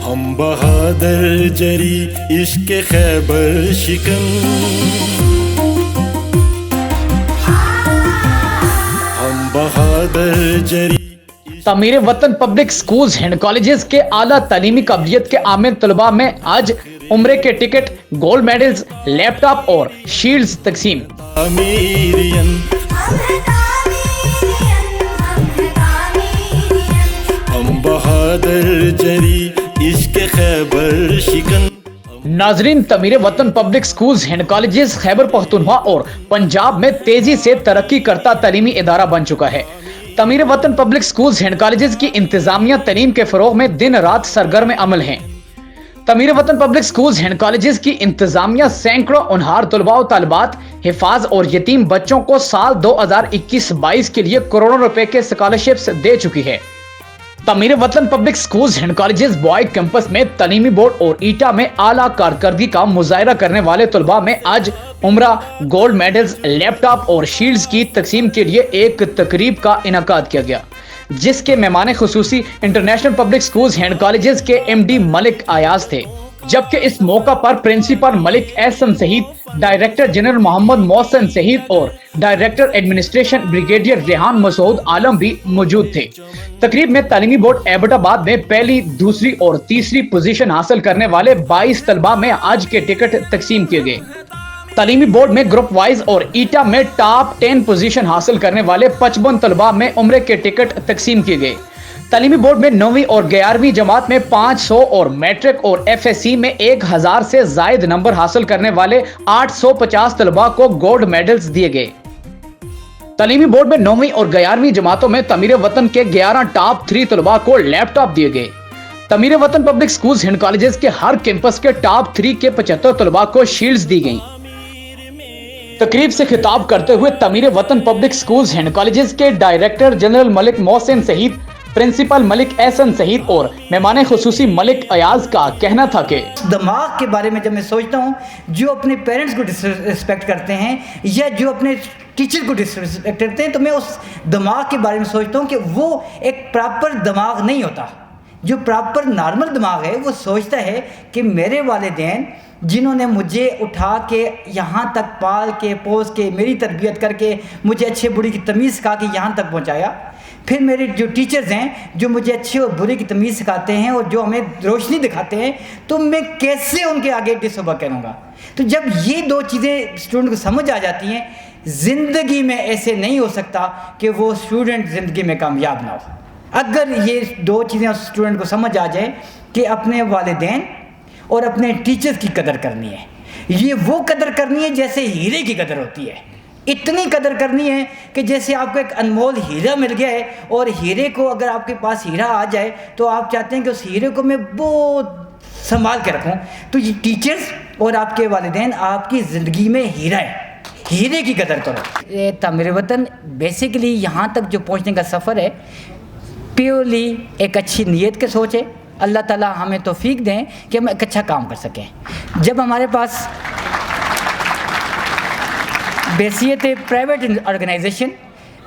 हम बहादुर जरी इश्क खैबर शिकन, हम बहादुर जरी। तमीर वतन पब्लिक स्कूल्स एंड कॉलेजेस के आला तालीमी काबिलियत के आमिर तलबा में आज उम्रे के टिकट, गोल्ड मेडल्स, लैपटॉप और शील्ड्स तकसीम। हम बहादुर जरी इश्क खैबर शिकन। नाजरीन, तमीर वतन public schools and colleges Khyber Pakhtunkhwa और पंजाब में तेजी से तरक्की करता तालीमी इदारा बन चुका है। तमीर वतन पब्लिक स्कूल्स एंड कॉलेजेस की इंतजामिया तालीम के फरोग में दिन रात सरगर्म अमल है। तमीर वतन पब्लिक स्कूल्स एंड कॉलेजेस की इंतजामिया सैकड़ों उनहार तलबा और तालिबात, हिफाज और यतीम बच्चों को साल 2021-22 के लिए करोड़ों रुपए के स्कॉलरशिप्स दे चुकी है। तमीर वतन public schools and colleges boy campus में तालीमी बोर्ड और ईटा में आला कारकर्दगी का मुजाहरा करने वाले तलबा में आज उम्रा, गोल्ड मेडल्स, लैपटॉप और शील्ड्स की तकसीम के लिए एक तकरीब का इनाकाद किया गया, जिसके मेहमान खुसूसी international public schools and colleges के MD मलिक अयाज थे। जबकि इस मौका पर प्रिंसिपल मलिक एहसन सहीद, डायरेक्टर जनरल मोहम्मद मोहसिन सहीद और director administration brigadier Rehan Masood Alam भी मौजूद थे। तकरीब में तालीमी बोर्ड एबटाबाद में पहली, दूसरी और तीसरी पोजीशन हासिल करने वाले 22 तलबा में आज के टिकट तकसीम किए गए। तालीमी बोर्ड में ग्रुप वाइज और ईटा में टॉप 10 पोजीशन हासिल करने वाले 55 तलबा में उम्रे के टिकट तकसीम किए गए। तालीमी बोर्ड में 9वीं और 11वीं जमात में 500 और मैट्रिक और FSC में 1000 से जायद नंबर हासिल करने वाले 850 तलबा को गोल्ड मेडल्स दिए गए। तालीमी बोर्ड में 9वीं और 11वीं जमातों में तमीर वतन के 11 टॉप 3 तलबा को लैपटॉप दिए गए। तमीर वतन पब्लिक स्कूल्स एंड कॉलेजेस के हर कैंपस के टॉप 3 के 75 तलबा को शील्ड्स दी गई। तकरीब से खिताब करते हुए तमीर वतन पब्लिक स्कूल्स एंड कॉलेजेस के डायरेक्टर जनरल मलिक मोहसिन सहीद, प्रिंसिपल मलिक एहसन सहीद और मेहमान खुसूसी मलिक अयाज का कहना था कि दिमाग के बारे में जब मैं सोचता हूँ, जो अपने पेरेंट्स को डिसरिस्पेक्ट करते हैं या जो अपने टीचर को डिसरिस्पेक्ट करते हैं, तो मैं उस दिमाग के बारे में सोचता हूँ कि वो एक प्रॉपर दिमाग नहीं होता। जो प्रॉपर नॉर्मल दिमाग है वो सोचता है कि मेरे वालिदैन जिन्होंने मुझे उठा के यहाँ तक पाल के पोस के मेरी तरबियत करके मुझे अच्छे बुरी की तमीज़ सिखा के यहाँ तक पहुँचाया, फिर मेरे जो टीचर्स हैं जो मुझे अच्छे और बुरे की तमीज़ सिखाते हैं और जो हमें रोशनी दिखाते हैं, तो मैं कैसे उनके आगे डिसोबा करूँगा। तो जब ये दो चीज़ें स्टूडेंट को समझ आ जाती हैं, ज़िंदगी में ऐसे नहीं हो सकता कि वो स्टूडेंट ज़िंदगी में कामयाब ना हो। अगर ये दो चीज़ें स्टूडेंट को समझ आ जाए कि अपने वालिदैन और अपने टीचर्स की कदर करनी है, ये वो कदर करनी है जैसे हीरे की कदर होती है। इतनी कदर करनी है कि जैसे आपको एक अनमोल हीरा मिल गया है और हीरे को अगर आपके पास हीरा आ जाए तो आप चाहते हैं कि उस हीरे को मैं बहुत संभाल के रखूं। तो ये टीचर्स और आपके वालिदैन आपकी ज़िंदगी में हीरा है, हीरे की कदर करो। तमीर वतन बेसिकली यहाँ तक जो पहुँचने का सफ़र है प्योरली एक अच्छी नीयत के सोच है। अल्लाह ताला हमें तौफीक दें कि हम एक अच्छा काम कर सकें। जब हमारे पास बेसियत प्राइवेट ऑर्गेनाइजेशन,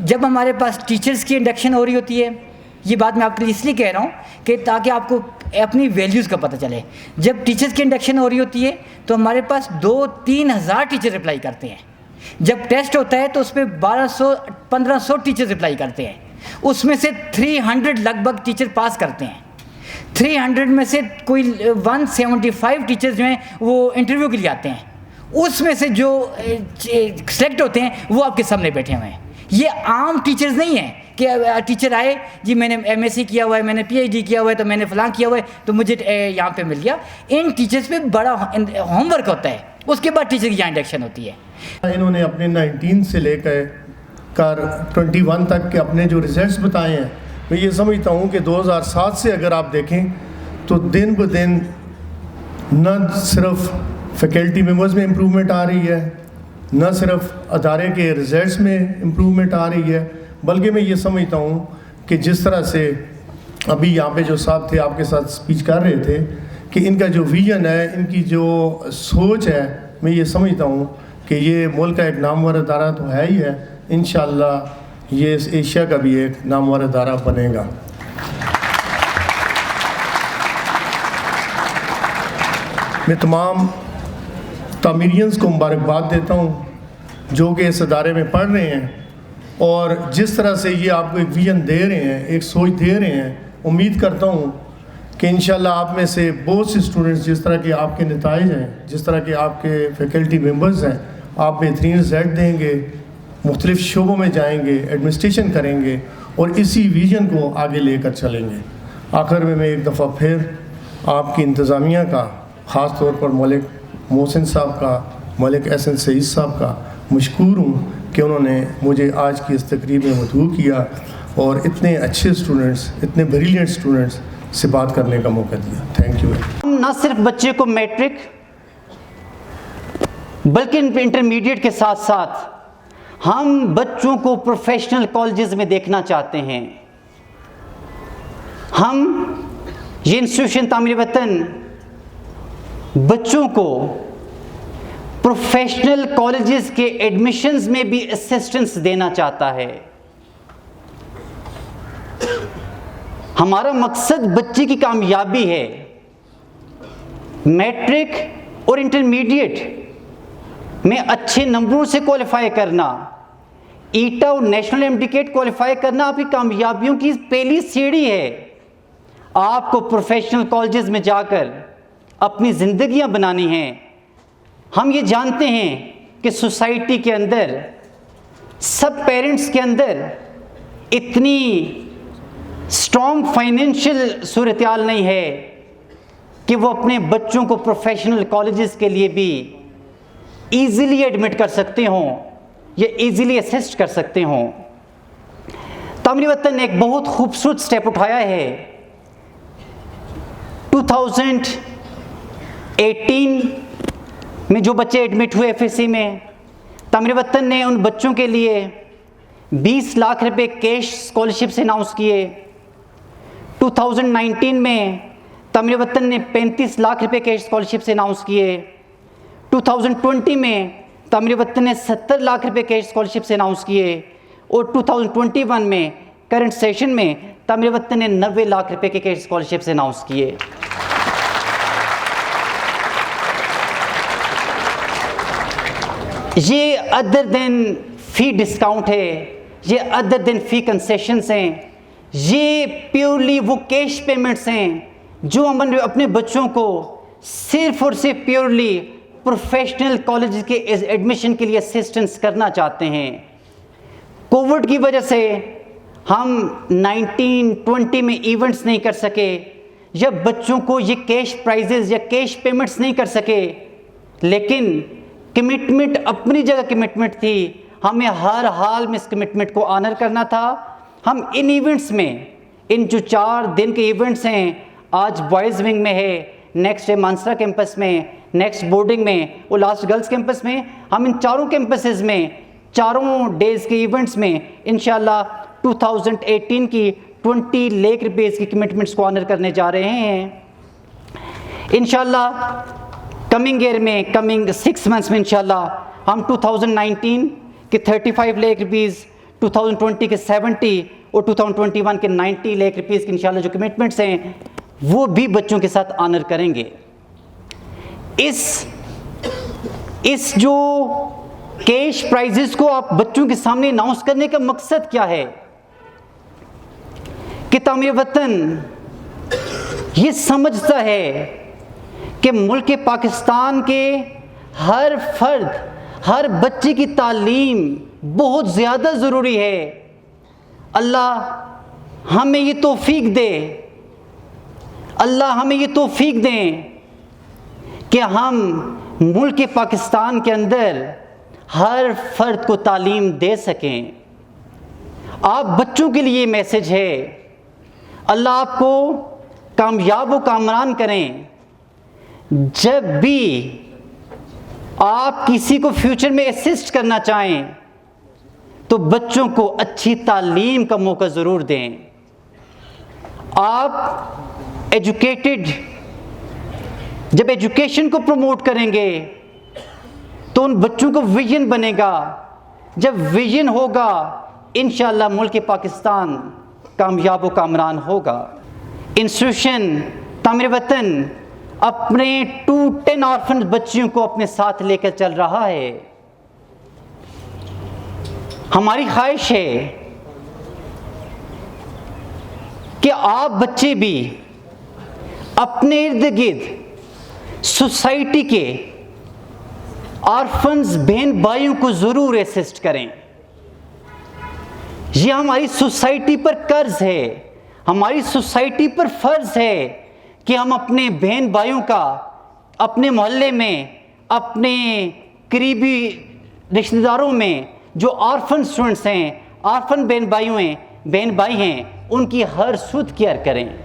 जब हमारे पास टीचर्स की इंडक्शन हो रही होती है, ये बात मैं आपके लिए इसलिए कह रहा हूँ कि ताकि आपको अपनी वैल्यूज़ का पता चले। जब टीचर्स की इंडक्शन हो रही होती है तो हमारे पास 2-3 हज़ार टीचर अप्लाई करते हैं। जब टेस्ट होता है तो उसमें 1200-1500 टीचर्स अप्लाई करते हैं, उसमें से 300 लगभग टीचर पास करते हैं। 300 में से कोई 175 टीचर्स जो हैं वो इंटरव्यू के लिए आते हैं, उसमें से जो सेलेक्ट होते हैं वो आपके सामने बैठे हुए हैं। ये आम टीचर्स नहीं हैं कि टीचर आए जी मैंने MSc किया हुआ है, मैंने PhD किया हुआ है, तो मैंने फलां किया हुआ है तो मुझे यहाँ पे मिल गया। इन टीचर्स पे बड़ा होमवर्क होता है, उसके बाद टीचर की यहाँ इंडक्शन होती है। इन्होंने अपने 19 से लेकर 21 तक के अपने जो रिजल्ट्स बताए हैं, मैं ये समझता हूँ कि 2007 से अगर आप देखें तो दिन ब दिन न सिर्फ फैकल्टी मेंबर्स में इम्प्रूवमेंट आ रही है, न सिर्फ अदारे के रिजल्ट्स में इम्प्रूवमेंट आ रही है, बल्कि मैं ये समझता हूँ कि जिस तरह से अभी यहाँ पे जो साहब थे आपके साथ स्पीच कर रहे थे कि इनका जो विजन है, इनकी जो सोच है, मैं ये समझता हूँ कि ये मुल्क का एक नामवर अदारा तो है ही है, इंशाअल्लाह ये इस एशिया का भी एक नामवर अदारा बनेगा। मैं तमाम तामीरियंस को मुबारकबाद देता हूँ जो कि इस अदारे में पढ़ रहे हैं, और जिस तरह से ये आपको एक विजन दे रहे हैं, एक सोच दे रहे हैं, उम्मीद करता हूँ कि इंशाल्लाह आप में से बहुत से स्टूडेंट्स, जिस तरह के आपके नताइज हैं, जिस तरह के आपके फैकल्टी मेंबर्स हैं, आप बेहतरीन रिजल्ट देंगे, मुख्तलिफ शोबों में जाएंगे, एडमिनिस्ट्रेशन करेंगे और इसी विजन को आगे लेकर चलेंगे। आखिर में मैं एक दफ़ा फिर आपकी इंतज़ामिया का, ख़ास तौर पर मलिक मोहसिन साहब का, मलिक एहसन सईद साहब का मशकूर हूँ कि उन्होंने मुझे आज की इस तकरीब में मदऊ किया और इतने अच्छे स्टूडेंट्स, इतने ब्रिलियंट स्टूडेंट्स से बात करने का मौका दिया। Thank you. न सिर्फ बच्चे को मैट्रिक बल्कि इंटरमीडिएट के साथ साथ हम बच्चों को प्रोफेशनल कॉलेजेस में देखना चाहते हैं। हम ये इंस्टीट्यूशन तामीर वतन बच्चों को प्रोफेशनल कॉलेजेस के एडमिशन्स में भी असिस्टेंस देना चाहता है। हमारा मकसद बच्चे की कामयाबी है। मैट्रिक और इंटरमीडिएट में अच्छे नंबरों से क्वालिफाई करना, ईटा और नेशनल एमडीकेट क्वालिफाई करना आपकी कामयाबियों की पहली सीढ़ी है। आपको प्रोफेशनल कॉलेजेस में जाकर अपनी ज़िंदगियां बनानी हैं। हम ये जानते हैं कि सोसाइटी के अंदर, सब पेरेंट्स के अंदर इतनी स्ट्रॉन्ग फाइनेंशियल सूरत-ए-हाल नहीं है कि वो अपने बच्चों को प्रोफेशनल कॉलेजेस के लिए भी ईज़िली एडमिट कर सकते हों या ईज़िली असिस्ट कर सकते हों। तामीर वतन ने एक बहुत खूबसूरत स्टेप उठाया है। 2018 में जो बच्चे एडमिट हुए एफएससी में, तामीर वतन ने उन बच्चों के लिए 20 लाख रुपए कैश स्कॉलरशिप से अनाउंस किए। 2019 में तामीर वतन ने 35 लाख रुपए कैश स्कॉलरशिप से अनाउंस किए। 2020 में तामीर वतन ने 70 लाख रुपए कैश स्कॉलरशिप से अनाउंस किए और 2021 में करंट सेशन में तामीर वतन ने 90 लाख रुपए के कैश स्कॉलरशिप से अनाउंस किए। ये अदर देन फ़ी डिस्काउंट है, ये अदर देन फ़ी कंसेशंस हैं, ये प्योरली वो कैश पेमेंट्स हैं जो हम अपने बच्चों को सिर्फ और सिर्फ प्योरली प्रोफेशनल कॉलेज के एडमिशन के लिए असिस्टेंस करना चाहते हैं। कोविड की वजह से हम 19-20 में इवेंट्स नहीं कर सके या बच्चों को ये कैश प्राइजेस या कैश पेमेंट्स नहीं कर सके, लेकिन कमिटमेंट अपनी जगह कमिटमेंट थी। हमें हर हाल में इस कमिटमेंट को ऑनर करना था। हम इन इवेंट्स में, इन जो 4 दिन के इवेंट्स हैं, आज बॉयज़ विंग में है, नेक्स्ट है मानसरा कैंपस में, नेक्स्ट बोर्डिंग में और लास्ट गर्ल्स कैंपस में, हम इन चारों कैंपसेस में, चारों डेज़ के इवेंट्स में इंशाल्लाह 2018 की 20 लाख रुपए की कमिटमेंट्स को ऑनर करने जा रहे हैं। इंशाल्लाह कमिंग ईयर में, कमिंग 6 मंथ्स में इंशाल्लाह हम 2019 के 35 लाख रुपीज़, 2020 के 70 और 2021 के 90 लाख रुपीज़ की इंशाल्लाह जो कमिटमेंट्स हैं वो भी बच्चों के साथ ऑनर करेंगे। इस जो कैश प्राइजेस को आप बच्चों के सामने अनाउंस करने का मकसद क्या है कि तामीर वतन ये समझता है कि मुल्क पाकिस्तान के हर फर्द, हर बच्चे की तालीम बहुत ज़्यादा ज़रूरी है। अल्लाह हमें ये तौफीक दे, अल्लाह हमें ये तौफीक दें कि हम मुल्क पाकिस्तान के अंदर हर फर्द को तालीम दे सकें। आप बच्चों के लिए मैसेज है, अल्लाह आपको कामयाब व कामरान करें। जब भी आप किसी को फ्यूचर में असिस्ट करना चाहें तो बच्चों को अच्छी तालीम का मौका ज़रूर दें। आप एजुकेटेड, जब एजुकेशन को प्रमोट करेंगे तो उन बच्चों को विजन बनेगा। जब विजन होगा इंशाअल्लाह मुल्क पाकिस्तान कामयाब व कामरान होगा। इंस्टीट्यूशन तामीर वतन अपने 210 ऑर्फन बच्चियों को अपने साथ लेकर चल रहा है। हमारी ख्वाहिश है कि आप बच्चे भी अपने इर्द गिर्द सोसाइटी के ऑर्फन्स बहन भाइयों को ज़रूर असिस्ट करें। यह हमारी सोसाइटी पर कर्ज है, हमारी सोसाइटी पर फ़र्ज़ है कि हम अपने बहन भाइयों का अपने मोहल्ले में, अपने करीबी रिश्तेदारों में जो ऑर्फन स्टूडेंट्स हैं, ऑर्फन बहन भाई हैं, उनकी हर सूद केयर करें।